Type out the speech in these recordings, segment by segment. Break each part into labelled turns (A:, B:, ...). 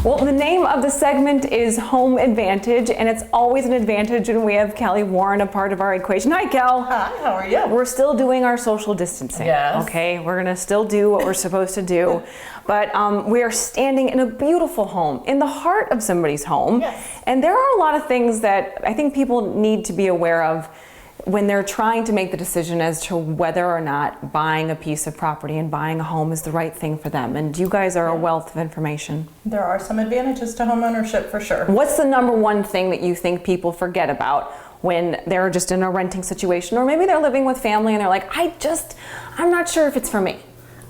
A: Well, the name of the segment is Home Advantage, and it's always an advantage when we have Kelly Warren a part of our equation. Hi, Kel.
B: Hi, how are you?
A: We're still doing our social distancing.
B: Yes.
A: Okay, we're gonna still do what we're supposed to do, but we are standing in a beautiful home, in the heart of somebody's home.
B: Yes.
A: And there are a lot of things that I think people need to be aware of when they're trying to make the decision as to whether or not buying a piece of property and buying a home is the right thing for them. And you guys are a wealth of information.
B: There are some advantages to home ownership for sure.
A: What's the number one thing that you think people forget about when they're just in a renting situation, or maybe they're living with family and they're like, I'm not sure if it's for me?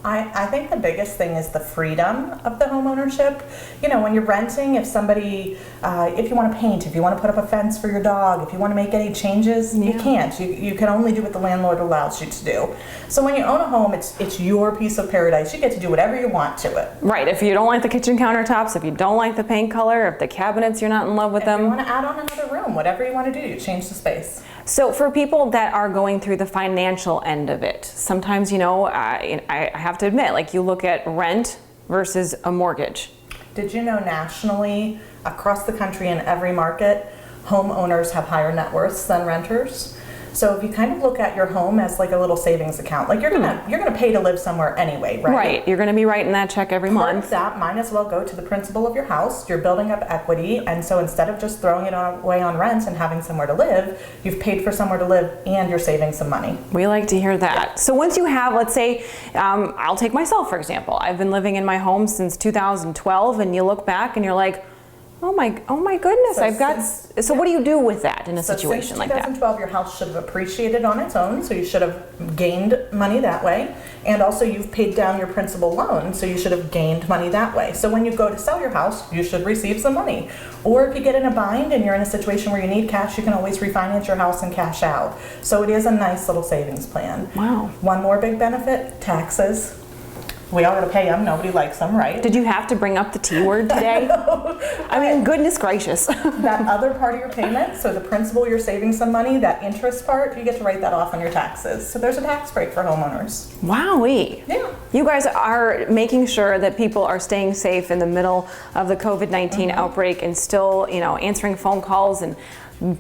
B: I think the biggest thing is the freedom of the home ownership. You know, when you're renting, if you want to paint, if you want to put up a fence for your dog, if you want to make any changes, you can't. You can only do what the landlord allows you to do. So when you own a home, it's your piece of paradise. You get to do whatever you want to it.
A: Right. If you don't like the kitchen countertops, if you don't like the paint color, if the cabinets, you're not in love with them.
B: If you want to add on another room, whatever you want to do, you change the space.
A: So for people that are going through the financial end of it, sometimes, I have to admit, like, you look at rent versus a mortgage.
B: Did you know nationally, across the country in every market, homeowners have higher net worths than renters? So if you kind of look at your home as like a little savings account, like you're gonna pay to live somewhere anyway, right?
A: Right, you're gonna be writing that check every month.
B: That might as well go to the principal of your house. You're building up equity, and so instead of just throwing it away on rent and having somewhere to live, you've paid for somewhere to live and you're saving some money.
A: We like to hear that. So once you have, let's say, I'll take myself for example. I've been living in my home since 2012, and you look back and you're like, oh my goodness, so what do you do with that in a situation like that?
B: Since 2012, your house should have appreciated on its own, so you should have gained money that way. And also you've paid down your principal loan, so you should have gained money that way. So when you go to sell your house, you should receive some money. Or if you get in a bind and you're in a situation where you need cash, you can always refinance your house and cash out. So it is a nice little savings plan.
A: Wow.
B: One more big benefit, taxes. We all gotta pay them, nobody likes them, right?
A: Did you have to bring up the T word today? I mean, goodness gracious.
B: That other part of your payment, so the principal, you're saving some money, that interest part, you get to write that off on your taxes. So there's a tax break for homeowners.
A: Wowee.
B: Yeah.
A: You guys are making sure that people are staying safe in the middle of the COVID-19 outbreak, and still, answering phone calls and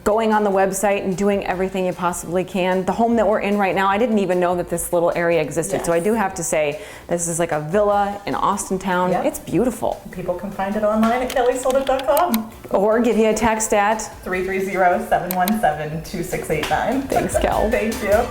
A: going on the website and doing everything you possibly can. The home that we're in right now, I didn't even know that this little area existed.
B: Yes.
A: So I do have to say, this is like a villa in Austin town.
B: Yep.
A: It's beautiful.
B: People can find it online at kellysoldit.com.
A: Or give you a text at
B: 330-717-2689.
A: Thanks, Kel.
B: Thank you.